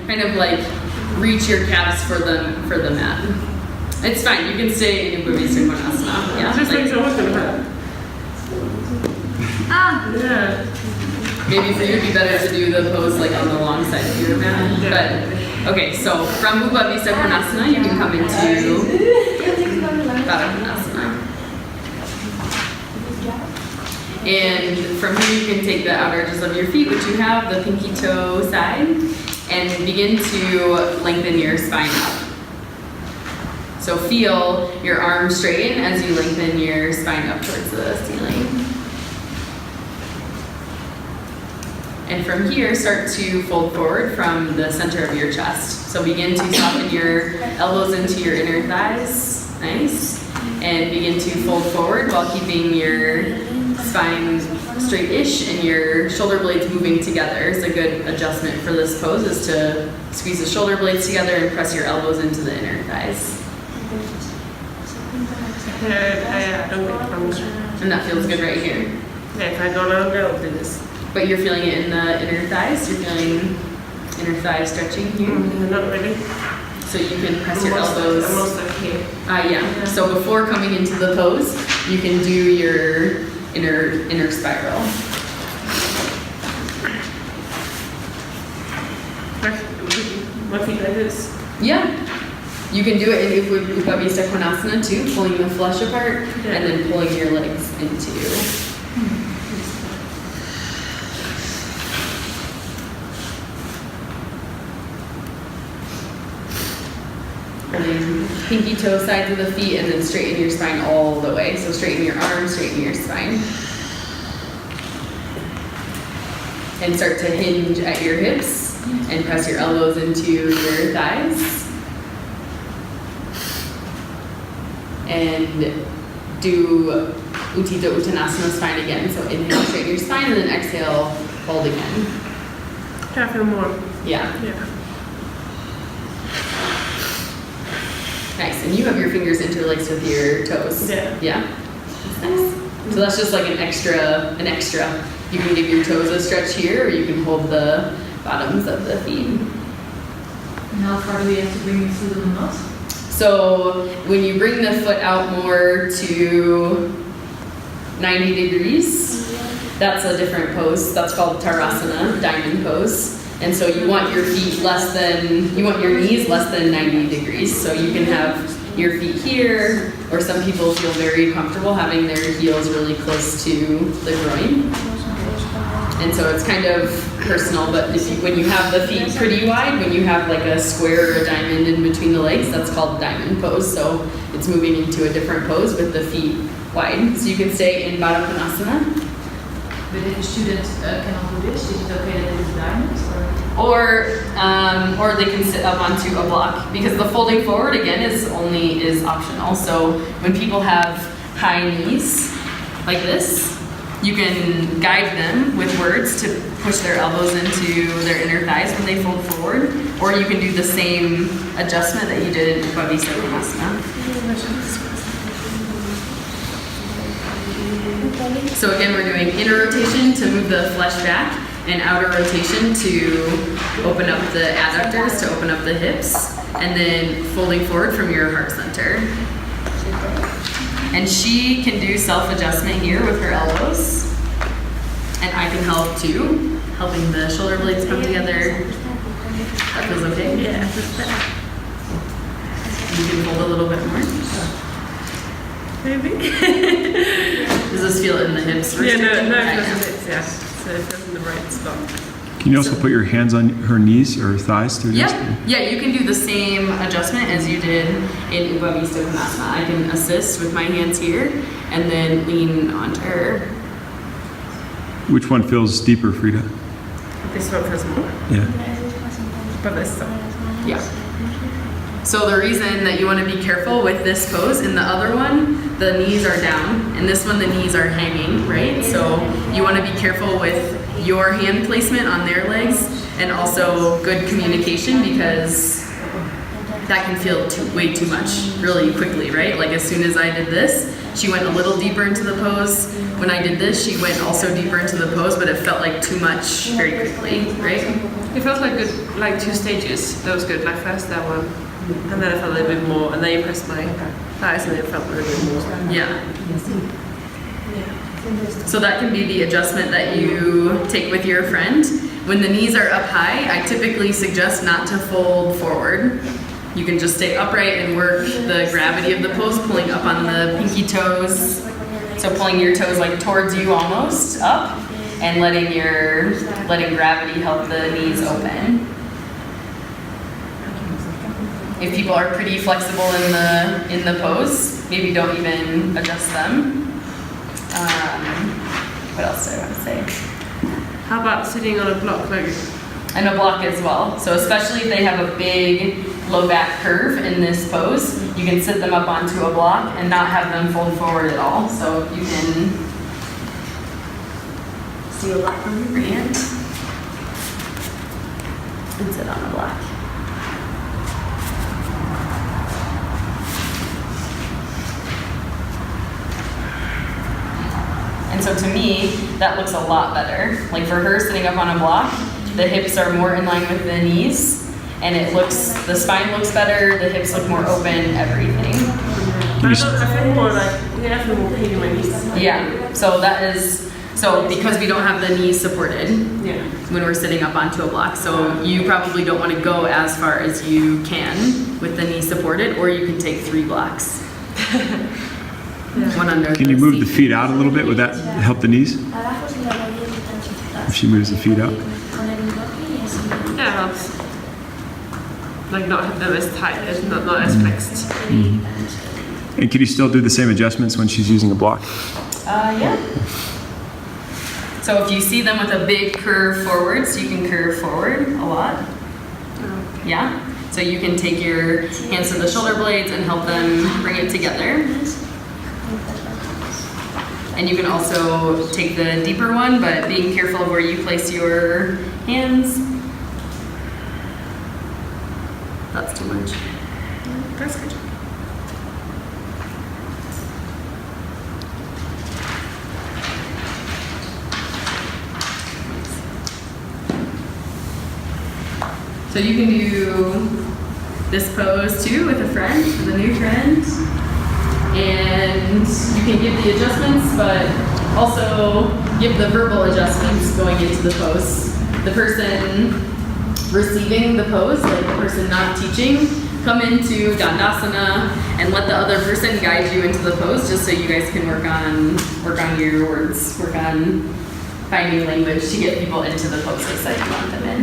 kind of like reach your calves for the mat. It's fine. You can stay in Baddha Konasana. Yeah. Just like so much of that. Yeah. Maybe for you it'd be better to do the pose like on the long side of your mat. Yeah. But okay, so from Baddha Konasana you can come into Baddha Konasana. And from here you can take the outer edges of your feet, which you have, the pinky toe side, and begin to lengthen your spine up. So feel your arms straighten as you lengthen your spine up towards the ceiling. And from here, start to fold forward from the center of your chest. So begin to soften your elbows into your inner thighs. Nice. And begin to fold forward while keeping your spine straight-ish and your shoulder blades moving together. It's a good adjustment for this pose is to squeeze the shoulder blades together and press your elbows into the inner thighs. Yeah, I don't get longer. And that feels good right here. Yeah, if I go longer, I'll do this. But you're feeling it in the inner thighs? You're feeling inner thigh stretching here? Not really. So you can press your elbows. Almost like here. Yeah. So before coming into the pose, you can do your inner spiral. My feet like this. Yeah. You can do it in Baddha Konasana too, pulling the flesh apart and then pulling your legs into. Pulling pinky toe sides of the feet and then straighten your spine all the way. So straighten your arms, straighten your spine. And start to hinge at your hips and press your elbows into your thighs. And do Utthita Uttanasana spine again. So inhale, straighten your spine, and then exhale, hold again. Half and more. Yeah. Yeah. Nice. And you have your fingers interlaced with your toes. Yeah. Yeah. That's nice. So that's just like an extra. You can give your toes a stretch here, or you can hold the bottoms of the feet. And how far do we have to bring your foot on the mat? So when you bring the foot out more to 90 degrees, that's a different pose. That's called Tarasana, diamond pose. And so you want your feet you want your knees less than 90 degrees. So you can have your feet here, or some people feel very comfortable having their heels really close to the groin. And so it's kind of personal, but when you have the feet pretty wide, when you have like a square or a diamond in between the legs, that's called diamond pose. So it's moving into a different pose with the feet wide. So you can stay in Baddha Konasana. But if a student cannot do this, is it okay that it is diamond? Or they can sit up onto a block, because the folding forward again is optional. So when people have high knees like this, you can guide them with words to push their elbows into their inner thighs when they fold forward, or you can do the same adjustment that you did in Baddha Konasana. So again, we're doing inner rotation to move the flesh back, and outer rotation to open up the adductors, to open up the hips, and then folding forward from your heart center. And she can do self-adjustment here with her elbows. And I can help too, helping the shoulder blades come together. That feels okay? Yeah. You can fold a little bit more. Maybe. Does this feel in the hips? Yeah, no, it Okay. feels a bit, yeah. So it feels in the right spot. Can you also put your hands on her knees or thighs to adjust? Yeah, you can do the same adjustment as you did in Baddha Konasana. I can assist with my hands here and then lean onto her. Which one feels deeper, Frida? This one feels more. Yeah. But this one. Yeah. So the reason that you want to be careful with this pose, in the other one, the knees are down. In this one, the knees are hanging, right? So you want to be careful with your hand placement on their legs, and also good communication, because that can feel way too much really quickly, right? Like as soon as I did this, she went a little deeper into the pose. When I did this, she went also deeper into the pose, but it felt like too much very quickly, right? It felt like good, like 2 stages. That was good. Like first that one, and then I felt a little bit more, and then you pressed my thighs, and then it felt a little bit more. Yeah. So that can be the adjustment that you take with your friend. When the knees are up high, I typically suggest not to fold forward. You can just stay upright and work the gravity of the pose, pulling up on the pinky toes. So pulling your toes like towards you almost up, and letting gravity help the knees open. If people are pretty flexible in the pose, maybe don't even adjust them. What else do I want to say? How about sitting on a block, like? And a block as well. So especially if they have a big low back curve in this pose, you can sit them up onto a block and not have them fold forward at all. So you can see a block from your hand and sit on a block. And so to me, that looks a lot better. Like for her sitting up on a block, the hips are more in line with the knees, and the spine looks better, the hips look more open, everything. I feel more like, I feel more pain in my knees. Yeah, so because we don't have the knees supported when we're sitting up onto a block, so you probably don't want to go as far as you can with the knees supported, or you can take 3 blocks. One under. Can you move the seat. feet out a little bit? Would that help the knees? If she moves the feet out? Yeah, it helps. Like not have them as tight, not as flexed. And can you still do the same adjustments when she's using a block? Yeah. So if you see them with a big curve forwards, you can curve forward a lot. Yeah. So you can take your hands to the shoulder blades and help them bring it together. And you can also take the deeper one, but being careful of where you place your hands. That's too much. That's good. So you can do this pose too with a friend, with a new friend. And you can give the adjustments, but also give the verbal adjustments going into the pose. The person receiving the pose, like the person not teaching, come into Dandasana and let the other person guide you into the pose, just so you guys can work on your words, work on finding language to get people into the poses that you want them in.